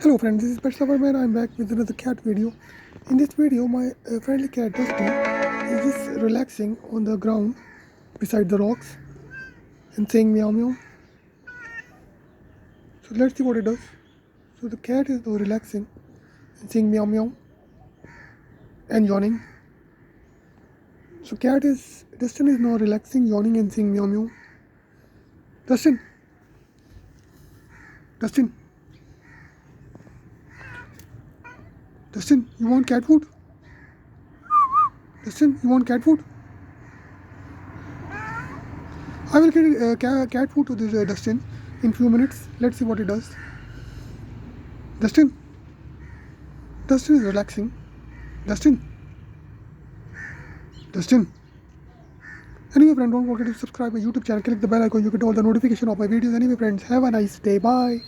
Hello friends, this is PETSVIDEO. I'm back with another cat video. In this video, my friendly cat Dustin is just relaxing on the ground beside the rocks and saying meow meow. So let's see what it does. So the cat is now relaxing and saying meow meow and yawning. So Dustin is now relaxing, yawning and saying meow meow. Dustin. Dustin. Dustin, you want cat food? Dustin, you want cat food? I will get cat food to this Dustin in few minutes. Let's see what he does. Dustin. Dustin is relaxing. Dustin. Dustin. Anyway friend, don't forget to subscribe my YouTube channel. Click the bell icon. You get all the notification of my videos. Anyway friends, have a nice day. Bye.